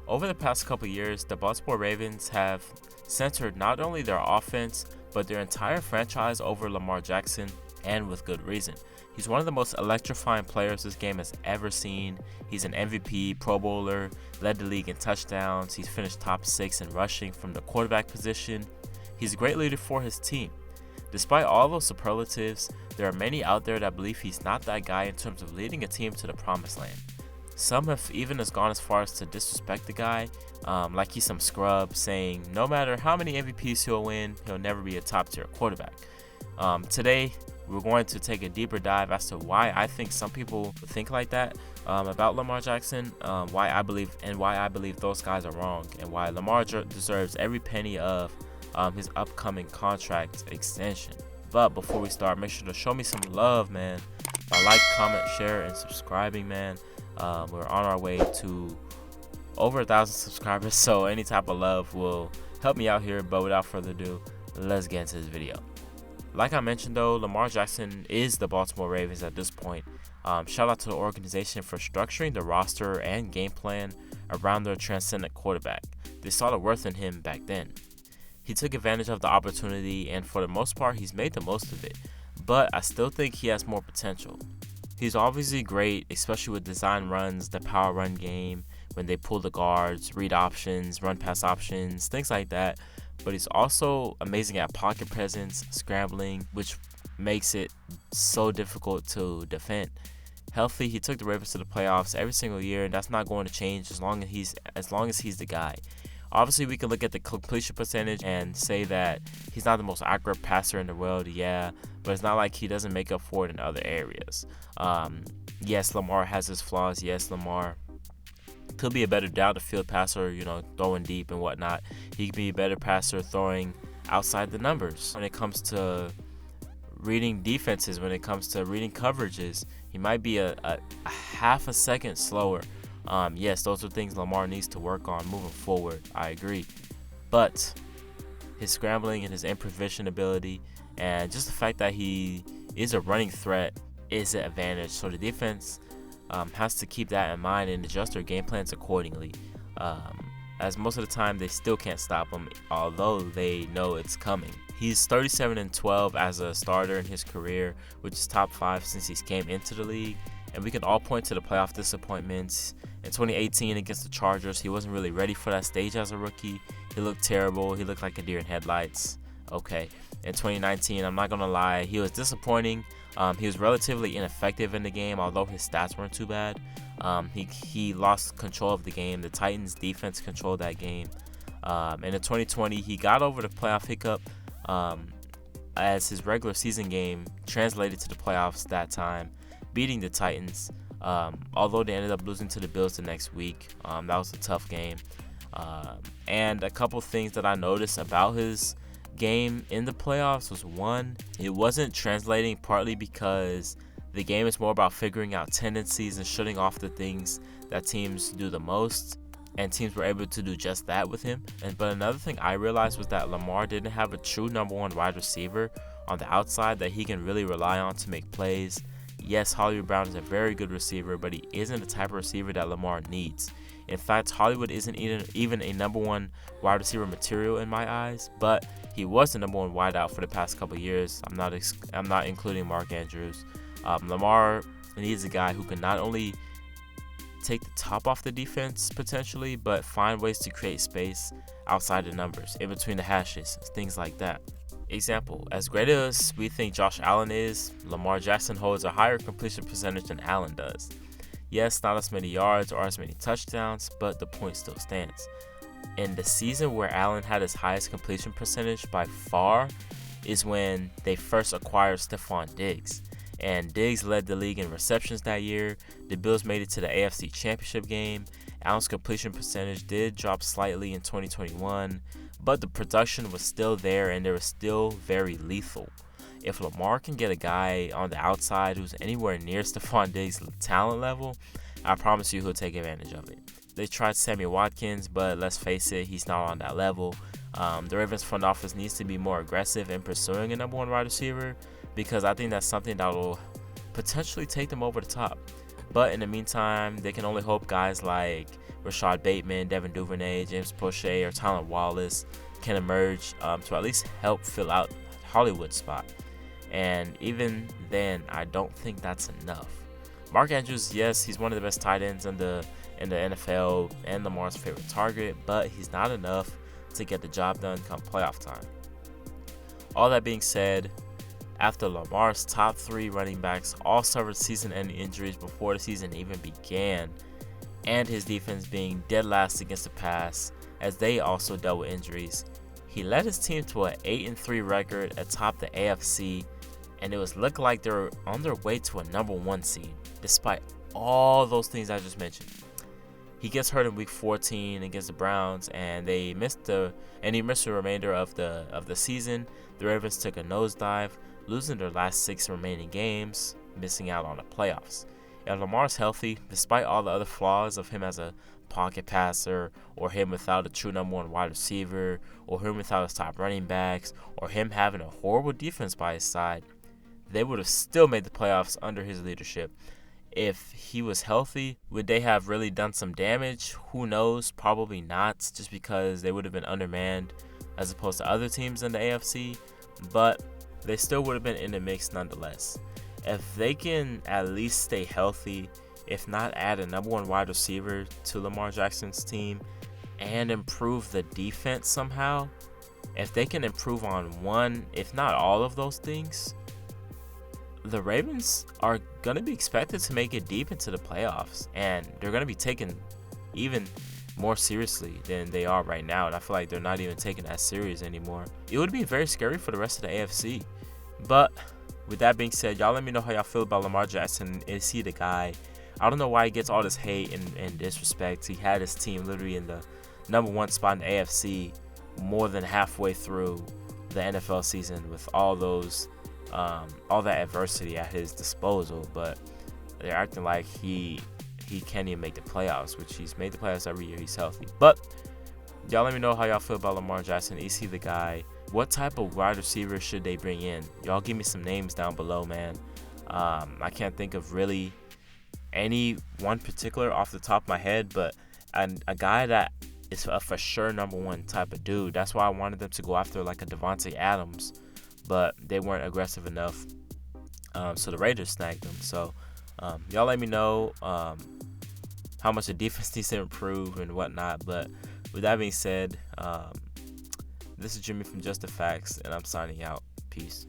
Over the past couple years, the Baltimore Ravens have centered not only their offense, but their entire franchise over Lamar Jackson, and with good reason. He's one of the most electrifying players this game has ever seen. He's an MVP, Pro Bowler, led the league in touchdowns. He's finished top 6 in rushing from the quarterback position. He's a great leader for his team. Despite all those superlatives, there are many out there that believe he's not that guy in terms of leading a team to the promised land. Some have even gone as far as to disrespect the guy, like he's some scrub, saying no matter how many MVPs he'll win, he'll never be a top-tier quarterback. Today, we're going to take a deeper dive as to why I think some people think like that about Lamar Jackson, why I believe those guys are wrong, and why Lamar deserves every penny of his upcoming contract extension. But before we start, make sure to show me some love, man, by like, comment, share, and subscribing, man. We're on our way to over 1,000 subscribers, so any type of love will help me out here. But without further ado, let's get into this video. Like I mentioned though, Lamar Jackson is the Baltimore Ravens at this point. Shout out to the organization for structuring the roster and game plan around their transcendent quarterback. They saw the worth in him back then. He took advantage of the opportunity, and for the most part, he's made the most of it. But I still think he has more potential. He's obviously great, especially with design runs, the power run game, when they pull the guards, read options, run pass options, things like that. But he's also amazing at pocket presence, scrambling, which makes it so difficult to defend. Healthy, he took the Ravens to the playoffs every single year, and that's not going to change as long as he's the guy. Obviously, we can look at the completion percentage and say that he's not the most accurate passer in the world, yeah, but it's not like he doesn't make up for it in other areas. Yes, Lamar has his flaws. Yes, Lamar could be a better down-the-field passer, throwing deep and whatnot. He could be a better passer throwing outside the numbers. When it comes to reading defenses, when it comes to reading coverages, he might be a half a second slower. Yes, those are things Lamar needs to work on moving forward. I agree. But his scrambling and his improvisation ability and just the fact that he is a running threat is an advantage. So the defense has to keep that in mind and adjust their game plans accordingly. As most of the time, they still can't stop him, although they know it's coming. He's 37-12 as a starter in his career, which is top 5 since he came into the league. And we can all point to the playoff disappointments. In 2018 against the Chargers, he wasn't really ready for that stage as a rookie. He looked terrible. He looked like a deer in headlights. Okay. In 2019, I'm not going to lie, he was disappointing. He was relatively ineffective in the game, although his stats weren't too bad. He lost control of the game. The Titans' defense controlled that game. And in 2020, he got over the playoff hiccup as his regular season game translated to the playoffs that time, beating the Titans, although they ended up losing to the Bills the next week. That was a tough game. And a couple things that I noticed about his game in the playoffs was, one, it wasn't translating, partly because the game is more about figuring out tendencies and shutting off the things that teams do the most, and teams were able to do just that with him. But another thing I realized was that Lamar didn't have a true number 1 wide receiver on the outside that he can really rely on to make plays. Yes, Hollywood Brown is a very good receiver, but he isn't the type of receiver that Lamar needs. In fact, Hollywood isn't even a number 1 wide receiver material in my eyes, but he was the number 1 wideout for the past couple years. I'm not including Mark Andrews. Lamar needs a guy who can not only take the top off the defense potentially, but find ways to create space outside the numbers, in between the hashes, things like that. Example, as great as we think Josh Allen is, Lamar Jackson holds a higher completion percentage than Allen does. Yes, not as many yards or as many touchdowns, but the point still stands. In the season where Allen had his highest completion percentage by far is when they first acquired Stephon Diggs. And Diggs led the league in receptions that year. The Bills made it to the AFC Championship game. Allen's completion percentage did drop slightly in 2021, but the production was still there and they were still very lethal. If Lamar can get a guy on the outside who's anywhere near Stephon Diggs' talent level, I promise you he'll take advantage of it. They tried Sammy Watkins, but let's face it, he's not on that level. The Ravens front office needs to be more aggressive in pursuing a number 1 wide receiver, because I think that's something that will potentially take them over the top. But in the meantime, they can only hope guys like Rashad Bateman, Devin Duvernay, James Prochet, or Tylan Wallace can emerge to at least help fill out Hollywood's spot. And even then, I don't think that's enough. Mark Andrews, yes, he's one of the best tight ends in the NFL and Lamar's favorite target, but he's not enough to get the job done come playoff time. All that being said, after Lamar's top 3 running backs all suffered season-ending injuries before the season even began, and his defense being dead last against the pass as they also dealt with injuries, he led his team to an 8-3 record atop the AFC, and it was looking like they were on their way to a number 1 seed, despite all those things I just mentioned. He gets hurt in Week 14 against the Browns, and he missed the remainder of the season. The Ravens took a nosedive, losing their last 6 remaining games, missing out on the playoffs. If Lamar's healthy, despite all the other flaws of him as a pocket passer, or him without a true number 1 wide receiver, or him without his top running backs, or him having a horrible defense by his side, they would have still made the playoffs under his leadership. If he was healthy, would they have really done some damage? Who knows? Probably not, just because they would have been undermanned as opposed to other teams in the AFC, but they still would have been in the mix nonetheless. If they can at least stay healthy, if not add a number 1 wide receiver to Lamar Jackson's team and improve the defense somehow, if they can improve on one, if not all of those things, the Ravens are going to be expected to make it deep into the playoffs, and they're going to be taken even more seriously than they are right now, and I feel like they're not even taken as serious anymore. It would be very scary for the rest of the AFC. But with that being said, y'all let me know how y'all feel about Lamar Jackson. Is he the guy? I don't know why he gets all this hate and disrespect. He had his team literally in the number 1 spot in the AFC more than halfway through the NFL season with all that adversity at his disposal, but they're acting like he can't even make the playoffs, which he's made the playoffs every year he's healthy. But y'all let me know how y'all feel about Lamar Jackson. Is he the guy? What type of wide receiver should they bring in? Y'all give me some names down below, man. I can't think of really any one particular off the top of my head, but a guy that is a for sure number 1 type of dude. That's why I wanted them to go after like a Devontae Adams, but they weren't aggressive enough, so the Raiders snagged them. So y'all let me know how much the defense needs to improve and whatnot. But with that being said, this is Jimmy from Just the Facts, and I'm signing out. Peace.